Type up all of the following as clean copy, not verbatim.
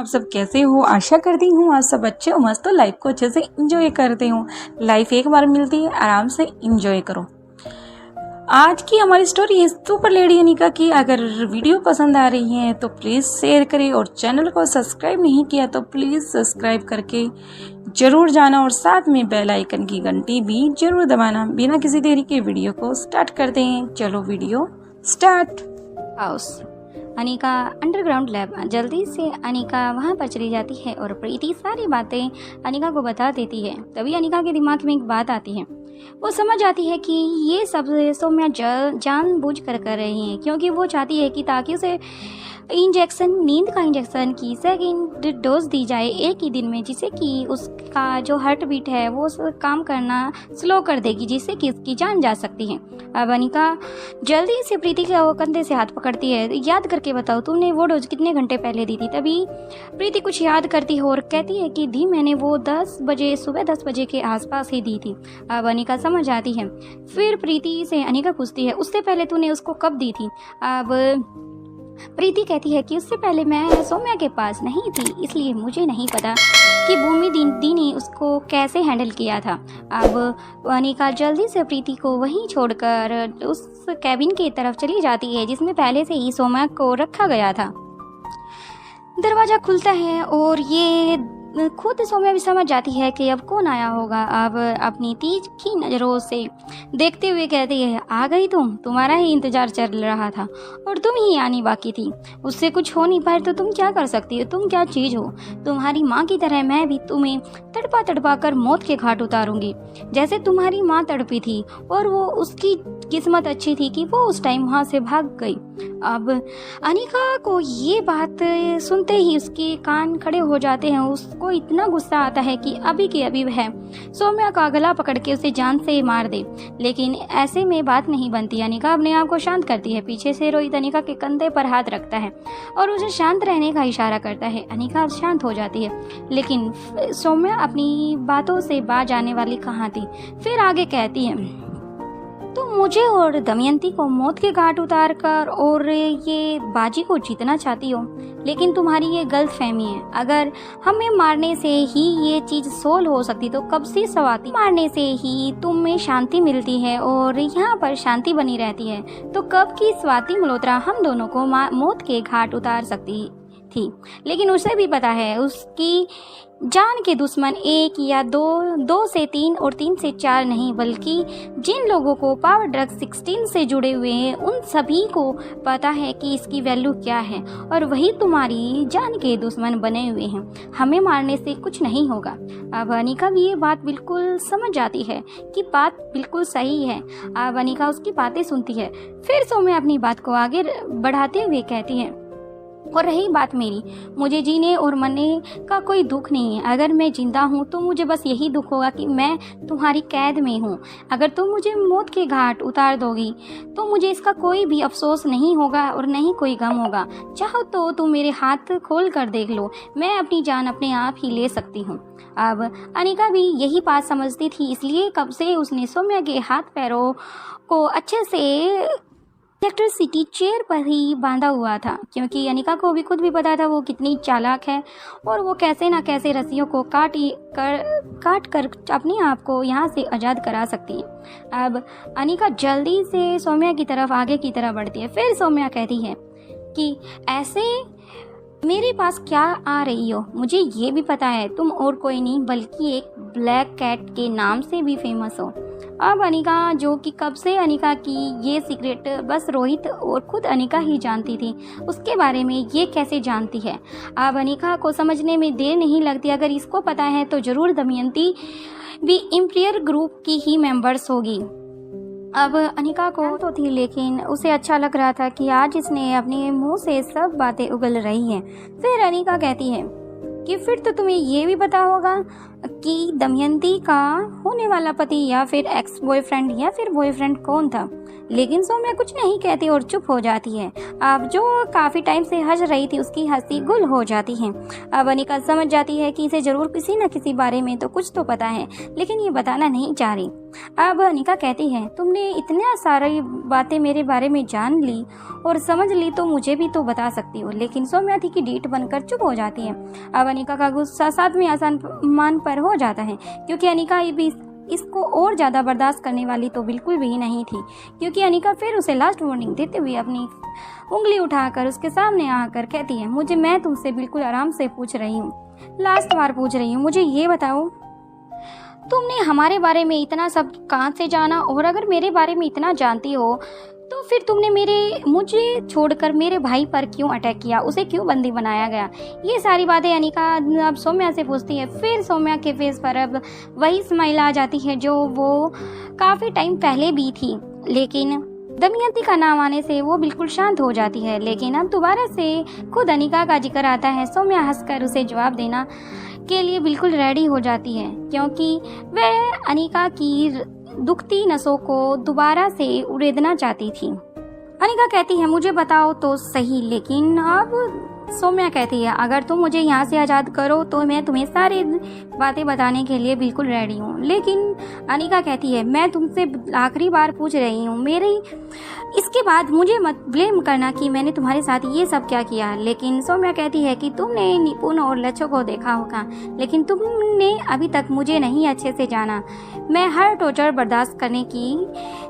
आप सब कैसे हो? आशा करती हूँ आप सब अच्छे हो, मस्त हो, लाइफ को अच्छे से इंजॉय करते हो। लाइफ एक बार मिलती है, आराम से इंजॉय करो। आज की हमारी स्टोरी है सुपर लेडी अनिका की। अगर वीडियो पसंद आ रही है तो प्लीज़ शेयर करें और चैनल को सब्सक्राइब नहीं किया तो प्लीज़ सब्सक्राइब करके जरूर जाना और साथ में बेल आइकन की घंटी भी जरूर दबाना। बिना किसी देरी के वीडियो को स्टार्ट करते हैं। चलो video start. House Anika underground lab. जल्दी से अनिका वहाँ पर चली जाती है और प्रीति सारी बातें अनिका को बता देती है। तभी अनिका के दिमाग में एक बात आती है। वो समझ आती है कि ये सब सौम्या जानबूझ कर रही है, क्योंकि वो चाहती है कि ताकि उसे नींद का इंजेक्शन की सेकेंड डोज दी जाए एक ही दिन में, जिससे कि उसका जो हार्ट बीट है वो काम करना स्लो कर देगी, जिससे कि उसकी जान जा सकती है। अब अनिका जल्दी से प्रीति के वो कंधे से हाथ पकड़ती है। याद करके बताओ तुमने वो डोज कितने घंटे पहले दी थी? तभी प्रीति कुछ याद करती है और कहती है कि दी मैंने वो 10 बजे सुबह 10 बजे के आसपास ही दी थी। अब अनिका समझ आती है। फिर प्रीति से अनिका पूछती है उससे पहले तूने उसको कब दी थी? अब प्रीति कहती है कि उससे पहले मैं सौम्या के पास नहीं थी, इसलिए मुझे नहीं पता कि भूमि दी ने उसको कैसे हैंडल किया था। अब अनिका जल्दी से प्रीति को वहीं छोड़कर उस कैबिन की तरफ चली जाती है जिसमें पहले से ही सौम्या को रखा गया था। दरवाज़ा खुलता है और ये खुद सौम्या भी समझ जाती है कि अब कौन आया होगा। अब अपनी तीखी नज़रों से देखते हुए कहती है आ गई तुम्हारा ही इंतज़ार चल रहा था और तुम ही आनी बाकी थी। उससे कुछ हो नहीं पाए तो तुम क्या कर सकती हो? तुम क्या चीज़ हो? तुम्हारी माँ की तरह मैं भी तुम्हें तड़पा तड़पा कर मौत के घाट उतारूंगी, जैसे तुम्हारी माँ तड़पी थी। और वो उसकी किस्मत अच्छी थी कि वो उस टाइम वहाँ से भाग गई। अब अनिका को ये बात सुनते ही उसके कान खड़े हो जाते हैं। उसको इतना गुस्सा आता है कि अभी के अभी वह सौम्या का गला पकड़ के उसे जान से मार दे, लेकिन ऐसे में बात नहीं बनती। अनिका अपने आप को शांत करती है। पीछे से रोहित अनिका के कंधे पर हाथ रखता है और उसे शांत रहने का इशारा करता है। अनिका शांत हो जाती है, लेकिन सौम्या अपनी बातों से बाज आने वाली कहाँ थी। फिर आगे कहती है तुम मुझे और दमयंती को मौत के घाट उतार कर और ये बाजी को जीतना चाहती हो, लेकिन तुम्हारी ये गलत फहमी है। अगर हमें मारने से ही ये चीज़ सोल्व हो सकती तो कब से स्वाति मारने से ही तुम्हें शांति मिलती है और यहाँ पर शांति बनी रहती है, तो कब की स्वाति मल्होत्रा हम दोनों को मौत के घाट उतार सकती थी। लेकिन उसे भी पता है उसकी जान के दुश्मन एक या दो से तीन और तीन से चार नहीं, बल्कि जिन लोगों को पावर ड्रग 16 से जुड़े हुए हैं उन सभी को पता है कि इसकी वैल्यू क्या है, और वही तुम्हारी जान के दुश्मन बने हुए हैं। हमें मारने से कुछ नहीं होगा। अब अनिका भी ये बात बिल्कुल समझ जाती है कि बात बिल्कुल सही है। अब अनिका उसकी बातें सुनती है। फिर सौम्या अपनी बात को आगे बढ़ाते हुए कहती है और रही बात मेरी, मुझे जीने और मरने का कोई दुख नहीं है। अगर मैं जिंदा हूँ तो मुझे बस यही दुख होगा कि मैं तुम्हारी कैद में हूँ। अगर तुम मुझे मौत के घाट उतार दोगी तो मुझे इसका कोई भी अफसोस नहीं होगा और नहीं कोई गम होगा। चाहो तो तुम मेरे हाथ खोल कर देख लो, मैं अपनी जान अपने आप ही ले सकती हूँ। अब अनिका भी यही बात समझती थी, इसलिए कब से उसने सौम्या के हाथ पैरों को अच्छे से इलेक्ट्रिसिटी चेयर पर ही बांधा हुआ था, क्योंकि अनिका को भी खुद भी पता था वो कितनी चालाक है और वो कैसे ना कैसे रस्सियों को काट कर अपने आप को यहाँ से आज़ाद करा सकती है। अब अनिका जल्दी से सौम्या की तरफ आगे की तरफ बढ़ती है। फिर सौम्या कहती है कि ऐसे मेरे पास क्या आ रही हो? मुझे ये भी पता है तुम और कोई नहीं बल्कि एक ब्लैक कैट के नाम से भी फेमस हो। अब अनिका, जो कि कब से अनिका की ये सीक्रेट बस रोहित और खुद अनिका ही जानती थी, उसके बारे में ये कैसे जानती है? अब अनिका को समझने में देर नहीं लगती। अगर इसको पता है तो ज़रूर दमयंती भी इम्पीरियल ग्रुप की ही मेंबर्स होगी। अब अनिका को तो थी, लेकिन उसे अच्छा लग रहा था कि आज इसने अपने मुंह से सब बातें उगल रही हैं। फिर अनिका कहती है कि फिर तो तुम्हें ये भी पता होगा कि दमयंती का होने वाला पति या फिर एक्स बॉयफ्रेंड या फिर बॉयफ्रेंड कौन था, लेकिन सौम्या कुछ नहीं कहती और चुप हो जाती है। अब जो काफ़ी टाइम से हंस रही थी उसकी हंसी गुल हो जाती है। अब अनिका समझ जाती है कि इसे ज़रूर किसी न किसी बारे में तो कुछ तो पता है, लेकिन ये बताना नहीं चाह रही। अब अनिका कहती है, तुमने इतनी सारी बातें मेरे बारे में जान ली और समझ ली तो मुझे भी तो बता सकती हो, लेकिन सौम्या थी कि डीठ बनकर चुप हो जाती है। अब अनिका का गुस्सा सातवें आसमान पर हो जाता है, क्योंकि अनिका भी इसको और ज़्यादा बर्दाश्त करने वाली तो बिल्कुल भी नहीं थी, क्योंकि अनिका फिर उसे लास्ट वार्निंग देते हुए अपनी उंगली उठाकर उसके सामने आकर कहती है, मैं तुमसे बिल्कुल आराम से पूछ रही हूँ, लास्ट बार पूछ रही हूँ, मुझे ये बताओ तुमने हमारे बारे में इतना सब कहाँ से जाना, और अगर मेरे बारे में इतना जानती हो तो फिर तुमने मुझे छोड़कर मेरे भाई पर क्यों अटैक किया, उसे क्यों बंदी बनाया गया। ये सारी बातें अनिका अब सौम्या से पूछती है। फिर सौम्या के फेस पर अब वही स्माइल आ जाती है जो वो काफ़ी टाइम पहले भी थी, लेकिन दमयंती का नाम आने से वो बिल्कुल शांत हो जाती है। लेकिन अब दोबारा से खुद अनिका का जिक्र आता है। सौम्या हंसकर उसे जवाब देना के लिए बिल्कुल रेडी हो जाती है, क्योंकि वह अनिका की दुखती नसों को दोबारा से उड़ेदना चाहती थी। अनिका कहती है, मुझे बताओ तो सही, लेकिन अब सौम्या कहती है, अगर तुम मुझे यहाँ से आज़ाद करो तो मैं तुम्हें सारी बातें बताने के लिए बिल्कुल रेडी हूँ। लेकिन अनिका कहती है, मैं तुमसे आखिरी बार पूछ रही हूँ, इसके बाद मुझे मत ब्लेम करना कि मैंने तुम्हारे साथ ये सब क्या किया। लेकिन सौम्या कहती है कि तुमने निपुण और लच्छो को देखा होगा, लेकिन तुमने अभी तक मुझे नहीं अच्छे से जाना। मैं हर टॉर्चर बर्दाश्त करने की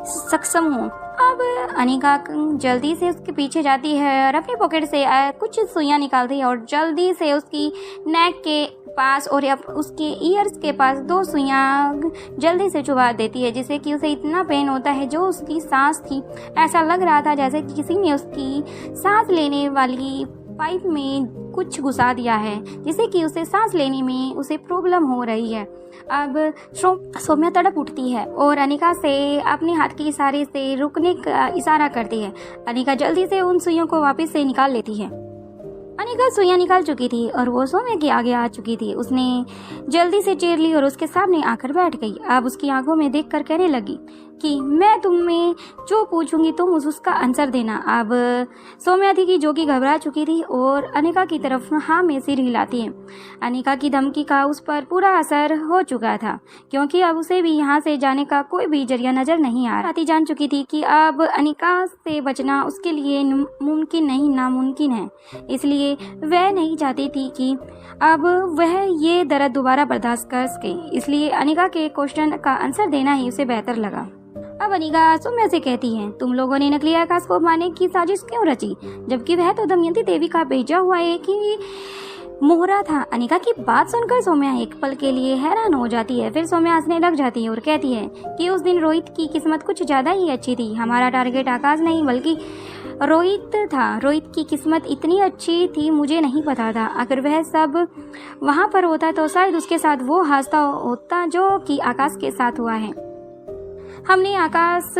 सक्षम हूँ। अब अनिका जल्दी से उसके पीछे जाती है और अपनी पॉकेट से कुछ सुइयां निकालती है और जल्दी से उसकी नेक के पास और उसके ईयर्स के पास 2 सुइयां जल्दी से चुभा देती है, जिससे कि उसे इतना पेन होता है। जो उसकी सांस थी, ऐसा लग रहा था जैसे कि किसी ने उसकी सांस लेने वाली पाइप में कुछ घुसा दिया है, जिससे कि उसे सांस लेने में उसे प्रॉब्लम हो रही है। अब सौम्या तड़प उठती है और अनिका से अपने हाथ के इशारे से रुकने का इशारा करती है। अनिका जल्दी से उन सुइयों को वापस से निकाल लेती है। अनिका सुइयां निकाल चुकी थी और वो सौम्या के आगे आ चुकी थी। उसने जल्दी से चेयर ली और उसके सामने आकर बैठ गई। अब उसकी आंखों में देखकर कहने लगी कि मैं तुम्हें जो पूछूंगी तुम उसका आंसर देना। अब सौम्या थी कि जो कि घबरा चुकी थी और अनिका की तरफ हाँ में सिर हिलाती है। अनिका की धमकी का उस पर पूरा असर हो चुका था, क्योंकि अब उसे भी यहाँ से जाने का कोई भी जरिया नजर नहीं आ रहा। जान चुकी थी कि अब अनिका से बचना उसके लिए मुमकिन नहीं, नामुमकिन है। इसलिए वह नहीं चाहती थी कि अब वह ये दर्द दोबारा बर्दाश्त कर सके। इसलिए अनिका के क्वेश्चन का आंसर देना ही उसे बेहतर लगा। अब अनिका सौम्या से कहती है, तुम लोगों ने नकली आकाश को मारने की साजिश क्यों रची, जबकि वह तो दमयंती देवी का भेजा हुआ एक ही मोहरा था। अनिका की बात सुनकर सौम्या एक पल के लिए हैरान हो जाती है। फिर सौम्या हंसने लग जाती है और कहती है कि उस दिन रोहित की किस्मत कुछ ज़्यादा ही अच्छी थी। हमारा टारगेट आकाश नहीं बल्कि रोहित था। रोहित की किस्मत इतनी अच्छी थी, मुझे नहीं पता था। अगर वह सब वहाँ पर होता तो शायद उसके साथ वो हादसा होता जो कि आकाश के साथ हुआ है। हमने आकाश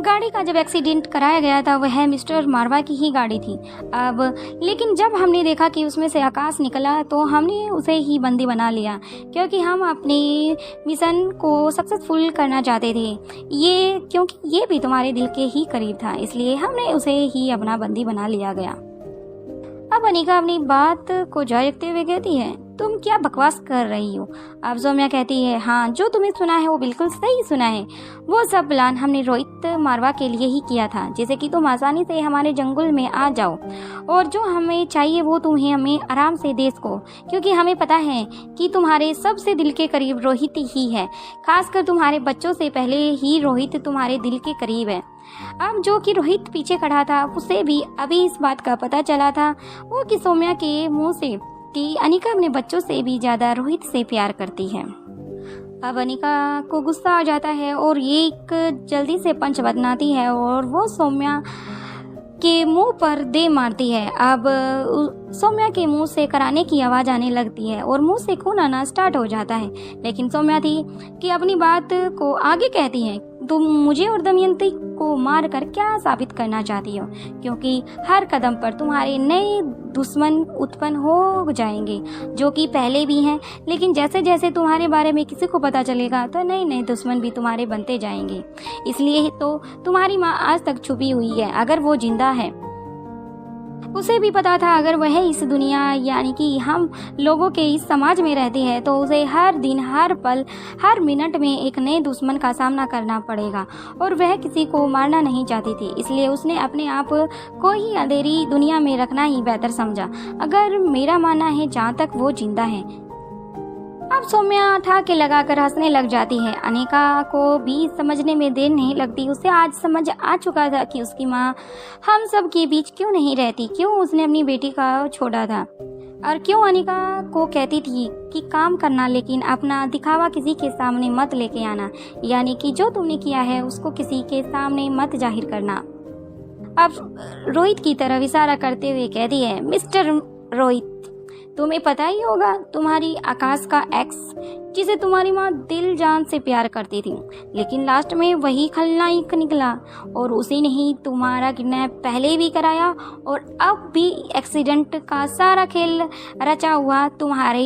गाड़ी का जब एक्सीडेंट कराया गया था वह मिस्टर मारवा की ही गाड़ी थी। अब लेकिन जब हमने देखा कि उसमें से आकाश निकला तो हमने उसे ही बंदी बना लिया, क्योंकि हम अपने मिशन को सक्सेसफुल करना चाहते थे। क्योंकि ये भी तुम्हारे दिल के ही करीब था, इसलिए हमने उसे ही अपना बंदी बना लिया गया। अब अनिका अपनी बात को जारी रखते हुए कहती है, तुम क्या बकवास कर रही हो। अब सौम्या कहती है, हाँ, जो तुम्हें सुना है वो बिल्कुल सही सुना है। वो सब प्लान हमने रोहित मारवा के लिए ही किया था, जैसे कि तुम आसानी से हमारे जंगल में आ जाओ और जो हमें चाहिए वो तुम्हें हमें आराम से दे सको, क्योंकि हमें पता है कि तुम्हारे सबसे दिल के करीब रोहित ही है। खासकर तुम्हारे बच्चों से पहले ही रोहित तुम्हारे दिल के करीब है। अब जो कि रोहित पीछे खड़ा था उसे भी अभी इस बात का पता चला था वो कि सौम्या के मुंह से कि अनिका अपने बच्चों से भी ज़्यादा रोहित से प्यार करती है। अब अनिका को गुस्सा आ जाता है और ये एक जल्दी से पंच बनाती है और वो सौम्या के मुंह पर दे मारती है। अब सौम्या के मुंह से कराने की आवाज़ आने लगती है और मुंह से खून आना स्टार्ट हो जाता है। लेकिन सौम्या थी कि अपनी बात को आगे कहती है, तुम मुझे और दमयंती को को मार कर क्या साबित करना चाहती हो, क्योंकि हर कदम पर तुम्हारे नए दुश्मन उत्पन्न हो जाएंगे जो कि पहले भी हैं, लेकिन जैसे जैसे तुम्हारे बारे में किसी को पता चलेगा तो नए नए दुश्मन भी तुम्हारे बनते जाएंगे। इसलिए तो तुम्हारी माँ आज तक छुपी हुई है। अगर वो जिंदा है, उसे भी पता था अगर वह इस दुनिया यानी कि हम लोगों के इस समाज में रहती है तो उसे हर दिन, हर पल, हर मिनट में एक नए दुश्मन का सामना करना पड़ेगा, और वह किसी को मारना नहीं चाहती थी। इसलिए उसने अपने आप को ही अंधेरी दुनिया में रखना ही बेहतर समझा। अगर मेरा मानना है जहाँ तक वो जिंदा है। अब सौम्या ठहाके लगाकर हंसने लग जाती है। अनिका को भी समझने में देर नहीं लगती। उसे आज समझ आ चुका था कि उसकी माँ हम सब के बीच क्यों नहीं रहती, क्यों उसने अपनी बेटी का छोड़ा था, और क्यों अनिका को कहती थी कि काम करना लेकिन अपना दिखावा किसी के सामने मत लेके आना, यानी कि जो तुमने किया है उसको किसी के सामने मत जाहिर करना। अब रोहित की तरफ इशारा करते हुए कहती है, मिस्टर रोहित, तुम्हें पता ही होगा तुम्हारी आकाश का एक्स, जिसे तुम्हारी माँ दिल जान से प्यार करती थी, लेकिन लास्ट में वही खलनायक निकला, और उसी ने ही तुम्हारा किडनैप पहले भी कराया और अब भी एक्सीडेंट का सारा खेल रचा हुआ तुम्हारे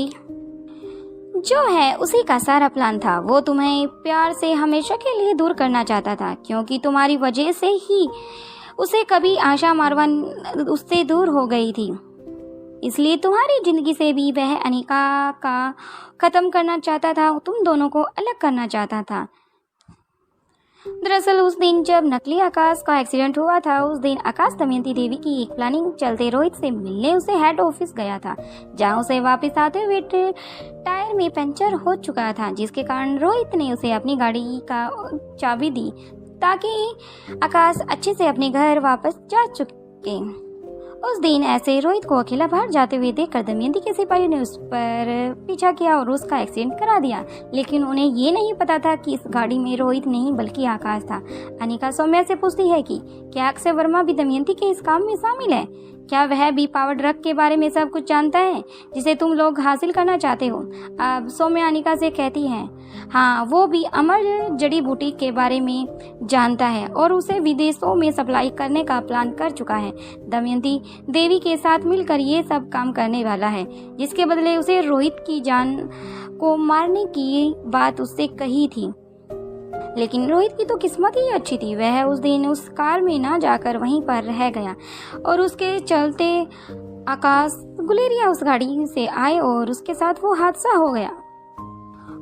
जो है उसी का सारा प्लान था। वो तुम्हें प्यार से हमेशा के लिए दूर करना चाहता था, क्योंकि तुम्हारी वजह से ही उसे कभी आशा मारवान उससे दूर हो गई थी। इसलिए तुम्हारी जिंदगी से भी वह अनिका का खत्म करना चाहता था, तुम दोनों को अलग करना चाहता था। दरअसल उस दिन जब नकली आकाश का एक्सीडेंट हुआ था, उस दिन आकाश दमयंती देवी की एक प्लानिंग चलते रोहित से मिलने उसे हेड ऑफिस गया था, जहां उसे वापस आते हुए टायर में पंचर हो चुका था, जिसके कारण रोहित ने उसे अपनी गाड़ी का चाबी दी ताकि आकाश अच्छे से अपने घर वापस जा सके। उस दिन ऐसे रोहित को अकेला बाहर जाते हुए देखकर दमयंती के सिपाहियों ने उस पर पीछा किया और उसका एक्सीडेंट करा दिया, लेकिन उन्हें ये नहीं पता था कि इस गाड़ी में रोहित नहीं बल्कि आकाश था। अनिका सौम्या से पूछती है कि क्या अक्षय वर्मा भी दमयंती के इस काम में शामिल है? क्या वह भी पावर ड्रग के बारे में सब कुछ जानता है जिसे तुम लोग हासिल करना चाहते हो? अब सौम्या अनिका से कहती है, हाँ, वो भी अमर जड़ी बूटी के बारे में जानता है और उसे विदेशों में सप्लाई करने का प्लान कर चुका है। दमयंती देवी के साथ मिलकर ये सब काम करने वाला है, जिसके बदले उसे रोहित की जान को मारने की बात उससे कही थी। लेकिन रोहित की तो किस्मत ही अच्छी थी, वह उस दिन उस कार में ना जाकर वहीं पर रह गया, और उसके चलते आकाश गुलेरिया उस गाड़ी से आए और उसके साथ वो हादसा हो गया।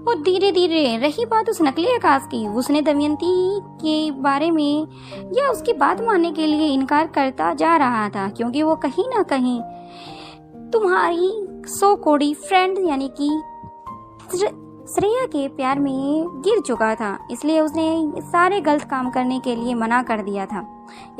और धीरे धीरे रही बात उस नकली आकाश की, उसने दमयंती के बारे में या उसकी बात मानने के लिए इनकार करता जा रहा था, क्योंकि वो कहीं ना कहीं तुम्हारी सो कोड़ी फ्रेंड यानी कि श्रेया के प्यार में गिर चुका था। इसलिए उसने सारे गलत काम करने के लिए मना कर दिया था।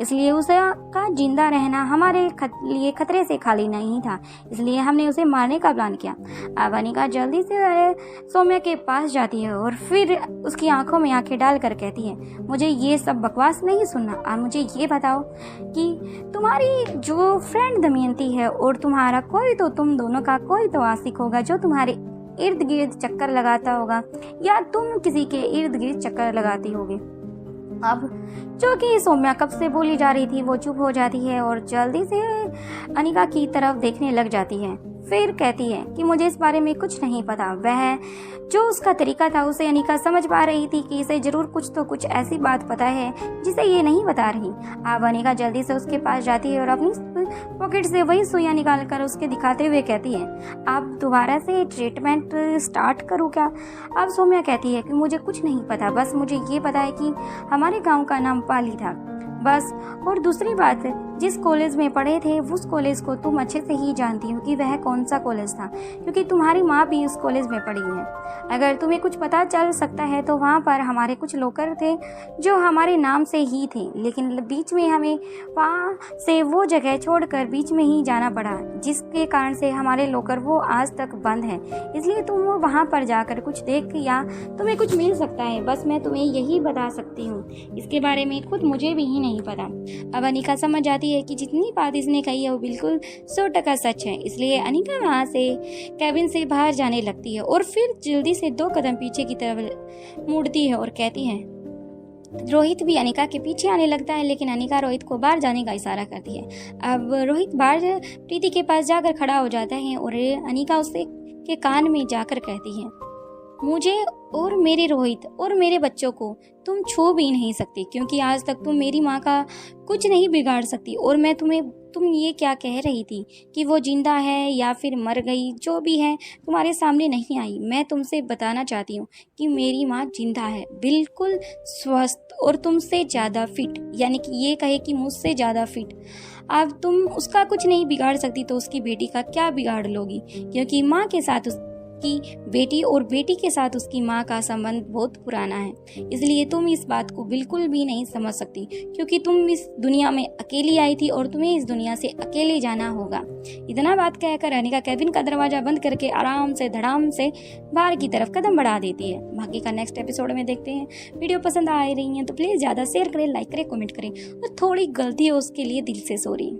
इसलिए उसका जिंदा रहना हमारे लिए खतरे से खाली नहीं था, इसलिए हमने उसे मारने का प्लान किया। अब अनिका जल्दी से सौम्या के पास जाती है और फिर उसकी आंखों में आंखें डालकर कहती है, मुझे ये सब बकवास नहीं सुनना। आप मुझे ये बताओ कि तुम्हारी जो फ्रेंड दमयंती है और तुम्हारा कोई, तो तुम दोनों का कोई तो आशिक होगा जो तुम्हारे इर्द गिर्द चक्कर लगाता होगा, या तुम किसी के इर्द गिर्द चक्कर लगाती होगी। अब जो कि सौम्या कब से बोली जा रही थी वो चुप हो जाती है और जल्दी से अनिका की तरफ देखने लग जाती है। फिर कहती है कि मुझे इस बारे में कुछ नहीं पता। वह जो उसका तरीका था उसे अनिका समझ पा रही थी कि इसे जरूर कुछ तो कुछ ऐसी बात पता है जिसे ये नहीं बता रही। अब अनिका जल्दी से उसके पास जाती है और अपनी पॉकेट से वही सुइयां निकाल कर उसके दिखाते हुए कहती है, आप दोबारा से ट्रीटमेंट स्टार्ट करूँ क्या? अब सौम्या कहती है कि मुझे कुछ नहीं पता, बस मुझे ये पता है कि हमारे गाँव का नाम पाली था, बस। और दूसरी बात, जिस कॉलेज में पढ़े थे उस कॉलेज को तुम अच्छे से ही जानती हो कि वह कौन सा कॉलेज था, क्योंकि तुम्हारी माँ भी उस कॉलेज में पढ़ी है। अगर तुम्हें कुछ पता चल सकता है तो वहाँ पर हमारे कुछ लोकर थे जो हमारे नाम से ही थे, लेकिन बीच में हमें वहाँ से वो जगह छोड़कर बीच में ही जाना पड़ा, जिसके कारण से हमारे लोकर वो आज तक बंद है। इसलिए तुम वहाँ पर जाकर कुछ देख या तुम्हें कुछ मिल सकता है, बस मैं तुम्हें यही बता सकती हूँ। इसके बारे में खुद मुझे भी नहीं पता। अब अनिका समझ जाती है कि जितनी बात इसने कही है वो बिल्कुल 100% सच है। इसलिए अनिका वहाँ से कैबिन से बाहर जाने लगती है और फिर जल्दी से 2 कदम पीछे की तरफ मुड़ती है और कहती है, रोहित भी अनिका के पीछे आने लगता है, लेकिन अनिका रोहित को बाहर जाने का इशारा करती है। अब रोहित बाहर प्रीति के पास जाकर खड़ा हो जाता है और अनिका उससे के कान में जाकर कहती है, मुझे और मेरे रोहित और मेरे बच्चों को तुम छू भी नहीं सकती, क्योंकि आज तक तुम मेरी माँ का कुछ नहीं बिगाड़ सकती। और मैं तुम ये क्या कह रही थी कि वो जिंदा है या फिर मर गई, जो भी है तुम्हारे सामने नहीं आई। मैं तुमसे बताना चाहती हूँ कि मेरी माँ जिंदा है, बिल्कुल स्वस्थ और तुमसे ज़्यादा फिट, यानी कि ये कहे कि मुझसे ज़्यादा फिट। अब तुम उसका कुछ नहीं बिगाड़ सकती तो उसकी बेटी का क्या बिगाड़ लोगी, क्योंकि माँ के साथ की बेटी और बेटी के साथ उसकी माँ का संबंध बहुत पुराना है। इसलिए तुम इस बात को बिल्कुल भी नहीं समझ सकती, क्योंकि तुम इस दुनिया में अकेली आई थी और तुम्हें इस दुनिया से अकेले जाना होगा। इतना बात कहकर अनिका केबिन का दरवाजा बंद करके आराम से धड़ाम से बाहर की तरफ कदम बढ़ा देती है। बाकी का नेक्स्ट एपिसोड में देखते हैं। वीडियो पसंद आ रही है तो प्लीज़ ज़्यादा शेयर करें, लाइक करें, कमेंट करें, और थोड़ी गलती है उसके लिए दिल से सॉरी।